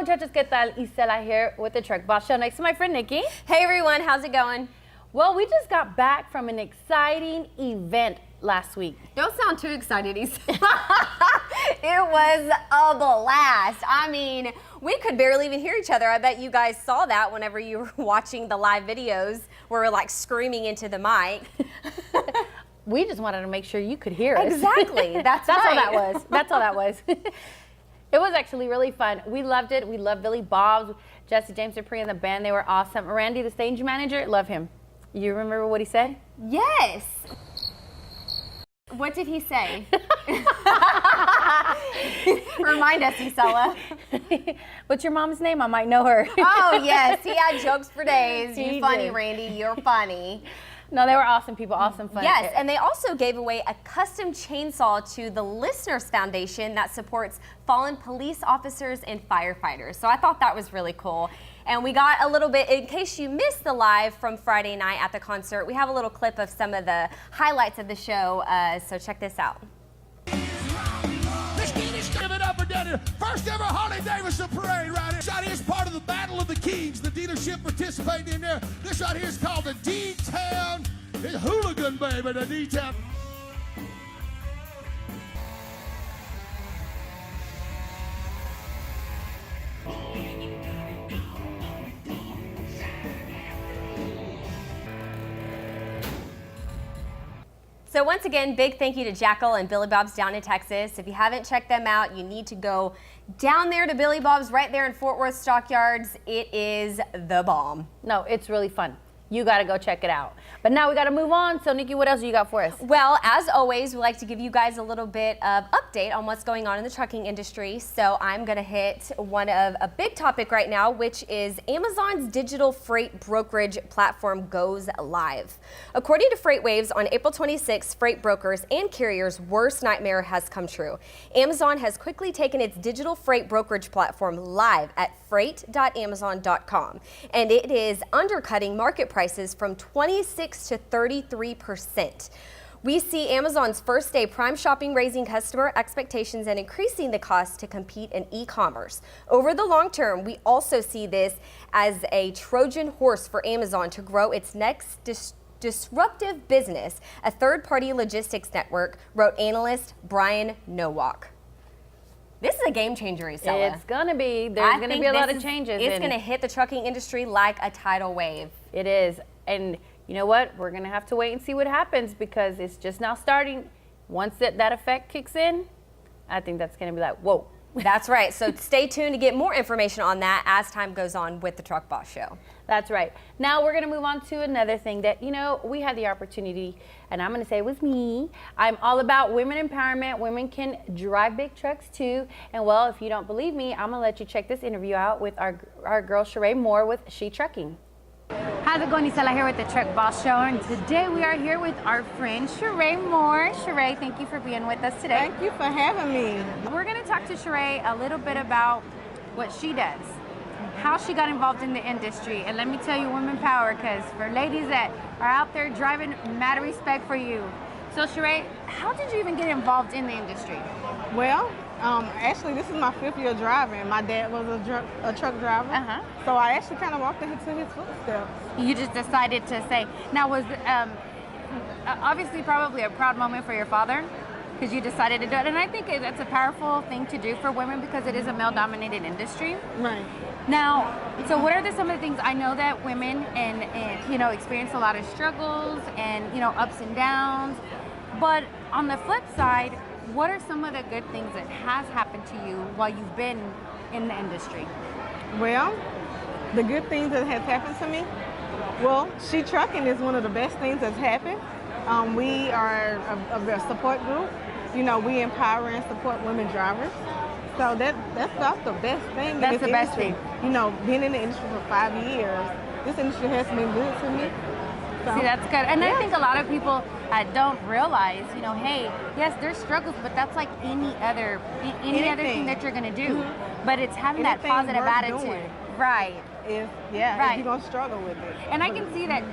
muchachos, ¿qué tal? Isela here with the Truck Boss Show next to my friend Nikki. Hey everyone, how's it going? Well, we just got back from an exciting event last week. Don't sound too excited, Isela. It was a blast. I mean, we could barely even hear each other. I bet you guys saw that whenever you were watching the live videos where we're like screaming into the mic. We just wanted to make sure you could hear us. Exactly. That's all right. that was. That's all that was. It was actually really fun. We loved it. We loved Billy Bob's, Jesse James Dupree and the band. They were awesome. Randy, the stage manager, love him. You remember what he said? Yes. What did he say? Remind us, Isela. What's your mom's name? I might know her. Oh, yes. He had jokes for days. He You're funny, did. Randy. You're funny. No, they were awesome people, awesome fun. Yes, and they also gave away a custom chainsaw to the Listeners Foundation that supports fallen police officers and firefighters. So I thought that was really cool. And we got a little bit, in case you missed the live from Friday night at the concert, we have a little clip of some of the highlights of the show, so check this out. Give it up and down here. First ever Harley Davidson parade right here. This right here is part of the Battle of the Kings. The dealership participating in there. This right here is called the D-Town. It's Hooligan, baby, the D-Town. So once again, big thank you to Jackal and Billy Bob's down in Texas. If you haven't checked them out, you need to go down there to Billy Bob's right there in Fort Worth Stockyards. It is the bomb. No, it's really fun. You got to go check it out. But now we got to move on. So, Nikki, what else do you got for us? Well, as always, we like to give you guys a little bit of update on what's going on in the trucking industry. So I'm going to hit one of a big topic right now, which is Amazon's digital freight brokerage platform goes live. According to FreightWaves, on April 26, freight brokers and carriers' worst nightmare has come true. Amazon has quickly taken its digital freight brokerage platform live at freight.amazon.com, and it is undercutting market prices from 26 to 33%. We see Amazon's first day Prime shopping raising customer expectations and increasing the cost to compete in e-commerce. Over the long term, we also see this as a Trojan horse for Amazon to grow its next disruptive business, a third-party logistics network, wrote analyst Brian Nowak. This is a game changer, Isela. It's going to be. There's going to be a lot of changes. It's going to hit the trucking industry like a tidal wave. It is. And you know what? We're going to have to wait and see what happens because it's just now starting. Once that effect kicks in, I think that's going to be like, whoa. That's right. So stay tuned to get more information on that as time goes on with the Truck Boss Show. That's right. Now we're going to move on to another thing that, you know, we had the opportunity, and I'm going to say it was me. I'm all about women empowerment. Women can drive big trucks too. And well, if you don't believe me, I'm going to let you check this interview out with our girl Sheree Moore with She Trucking. How's it going, Isela here with the Truck Boss Show, and today we are here with our friend Sheree Moore. Sheree, thank you for being with us today. Thank you for having me. We're going to talk to Sheree a little bit about what she does, how she got involved in the industry, and let me tell you, women power, because for ladies that are out there driving, mad respect for you. So Sheree, how did you even get involved in the industry? Well, actually, this is my 5th year driving. My dad was a truck driver, so I actually kind of walked into his footsteps. You just decided to say, now was obviously probably a proud moment for your father, because you decided to do it, and I think that's a powerful thing to do for women because it is a male-dominated industry. Right. Now, so what are some of the things? I know that women and you know, experience a lot of struggles and, you know, ups and downs, but on the flip side, what are some of the good things that has happened to you while you've been in the industry? Well, the good things that has happened to me, well, She Trucking is one of the best things that's happened. We are a support group. You know, we empower and support women drivers. So that's about the best thing. That's the best thing. You know, being in the industry for 5 years, this industry has been good to me. So, see, that's good. And yeah. I think a lot of people don't realize, you know, hey, yes, there's struggles, but that's like any other thing that you're going to do. But it's having that Anything positive worth attitude. doing. Right. Right. You're gonna struggle with it. And I can see that,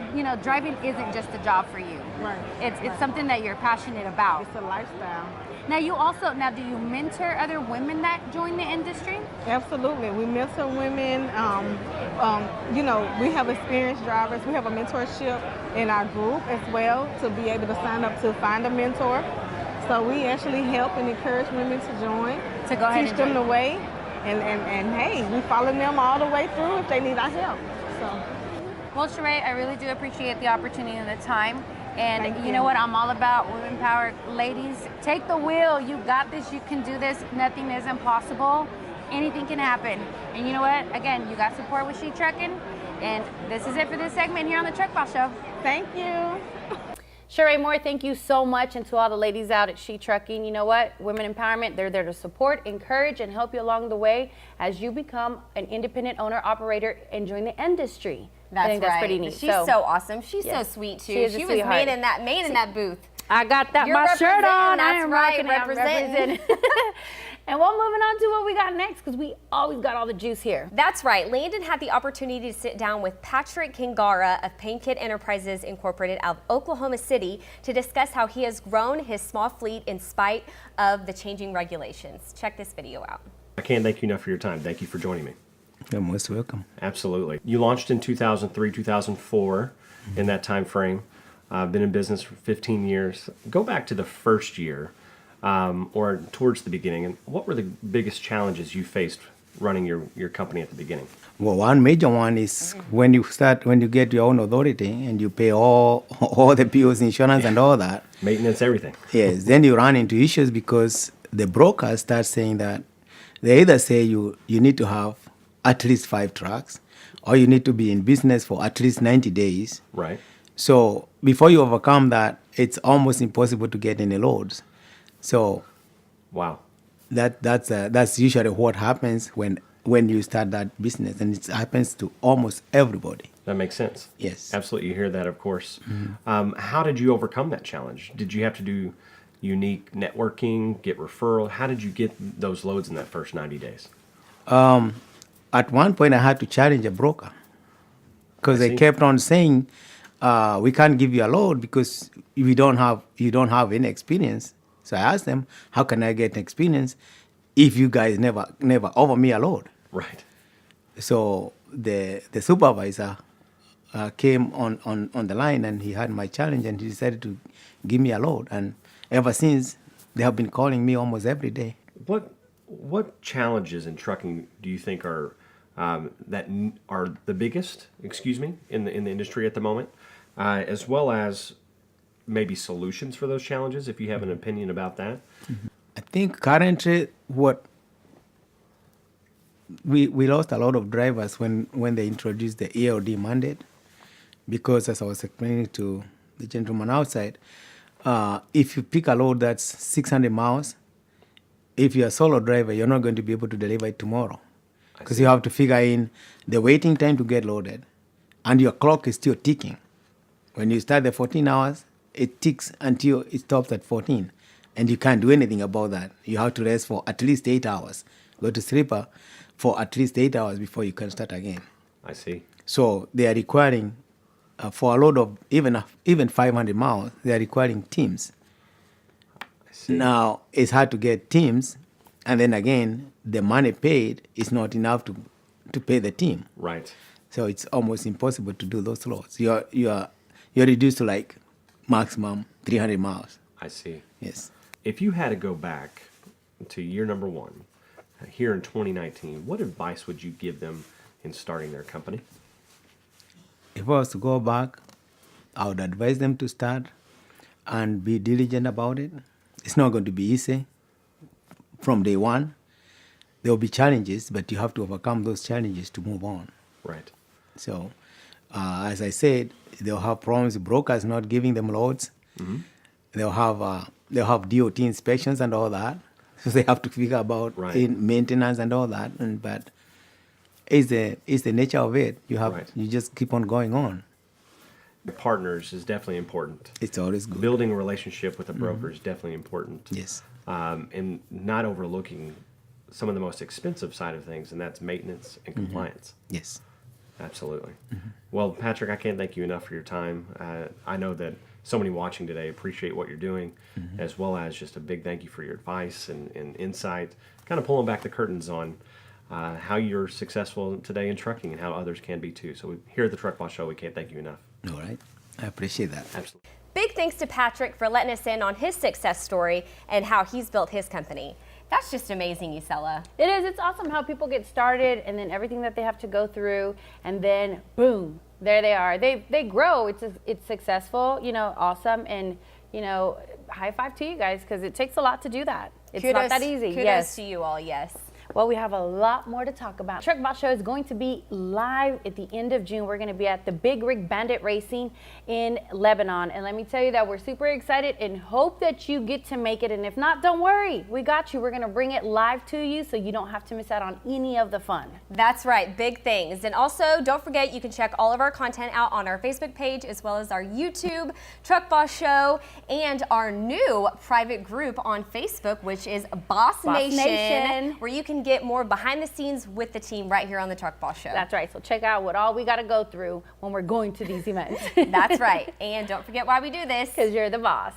driving isn't just a job for you. Right. It's something that you're passionate about. It's a lifestyle. Now do you mentor other women that join the industry? Absolutely. We mentor women. We have experienced drivers. We have a mentorship in our group as well to be able to sign up to find a mentor. So we actually help and encourage women to join, To go ahead teach and them join. the way, and hey, we follow them all the way through if they need our help. So Well, Sheree, I really do appreciate the opportunity and the time. And Thank you you. know what? I'm all about women power. Ladies, take the wheel. You got this. You can do this. Nothing is impossible. Anything can happen. And you know what? Again, you got support with She Trucking. And this is it for this segment here on the Truck Boss Show. thank you. Sheree Moore, thank you so much. And to all the ladies out at She Trucking, you know what? Women empowerment, they're there to support, encourage, and help you along the way as you become an independent owner operator and join the industry. I think that's pretty neat. She's so awesome. She's Yes. so sweet too. She is a was sweetheart. made in that booth. I got that You're my shirt on. representing, I that's am right, rocking it. I'm representing. And we're moving on to what we got next because we always got all the juice here. That's right. Landon had the opportunity to sit down with Patrick Kingara of Pamekit Enterprises Incorporated out of Oklahoma City to discuss how he has grown his small fleet in spite of the changing regulations. Check this video out. I can't thank you enough for your time. Thank you for joining me. You're most welcome. Absolutely. You launched in 2003, 2004 in that time frame. Been in business for 15 years. Go back to the first year or towards the beginning, and what were the biggest challenges you faced running your company at the beginning? Well, one major one is when you get your own authority and you pay all the bills, insurance, and all that. Maintenance, everything. Yes, then you run into issues because the brokers start saying that they either say you need to have at least 5 trucks, or you need to be in business for at least 90 days. Right. So before you overcome that, it's almost impossible to get any loads. So Wow. that's usually what happens when you start that business, and it happens to almost everybody. That makes sense. Yes. Absolutely. You hear that, of course. How did you overcome that challenge? Did you have to do unique networking, get referral? How did you get those loads in that first 90 days? At one point, I had to challenge a broker because I they see. kept on saying, "We can't give you a load because you don't have any experience." So I asked them, "How can I get experience if you guys never offer me a load?" Right. So the supervisor came on the line, and he had my challenge, and he decided to give me a load. And ever since, they have been calling me almost every day. What challenges in trucking do you think are are the biggest? In the industry at the moment, as well as maybe solutions for those challenges. If you have an opinion about that. I think currently what we lost a lot of drivers when they introduced the ELD mandate, because as I was explaining to the gentleman outside, if you pick a load that's 600 miles, if you're a solo driver, you're not going to be able to deliver it tomorrow because you have to figure in the waiting time to get loaded, and your clock is still ticking. When you start the 14 hours, it ticks until it stops at 14, and you can't do anything about that. You have to rest for at least 8 hours, go to sleeper for at least 8 hours before you can start again. I see. So they are requiring, for a load of even 500 miles, they are requiring teams. I see. Now, it's hard to get teams, and then again, the money paid is not enough to pay the team. Right. So it's almost impossible to do those loads. You're reduced to like maximum 300 miles. I see. Yes. If you had to go back to year number 1 here in 2019, what advice would you give them in starting their company? If I was to go back, I would advise them to start and be diligent about it. It's not going to be easy from day one. There will be challenges, but you have to overcome those challenges to move on. Right. So, as I said, they'll have problems with brokers not giving them loads. Mm-hmm. They'll have DOT inspections and all that. So they have to figure about Right. maintenance and all that. But it's the nature of it. Right. You just keep on going on. Partners is definitely important. It's always good. Building a relationship with a broker is definitely important. Yes. And not overlooking some of the most expensive side of things, and that's maintenance and compliance. Yes. Absolutely. Well, Patrick, I can't thank you enough for your time. I know that so many watching today appreciate what you're doing, as well as just a big thank you for your advice and insight, kind of pulling back the curtains on how you're successful today in trucking and how others can be too. So here at the Truck Boss Show, we can't thank you enough. All right. I appreciate that. Absolutely. Big thanks to Patrick for letting us in on his success story and how he's built his company. That's just amazing, Isela. It is. It's awesome how people get started and then everything that they have to go through, and then boom, there they are. They grow. It's successful. Awesome, and high five to you guys because it takes a lot to do that. It's not that easy. Kudos Yes. to you all. Yes. Well, we have a lot more to talk about. Truck Boss Show is going to be live at the end of June. We're going to be at the Big Rig Bandit Racing in Lebanon. And let me tell you that we're super excited and hope that you get to make it. And if not, don't worry. We got you. We're going to bring it live to you so you don't have to miss out on any of the fun. That's right. Big things. And also, don't forget, you can check all of our content out on our Facebook page as well as our YouTube, Truck Boss Show, and our new private group on Facebook, which is Boss Nation, where you can get more behind the scenes with the team right here on the Truck Boss Show. That's right. So check out what all we got to go through when we're going to these events. That's right. And don't forget why we do this. Because you're the boss.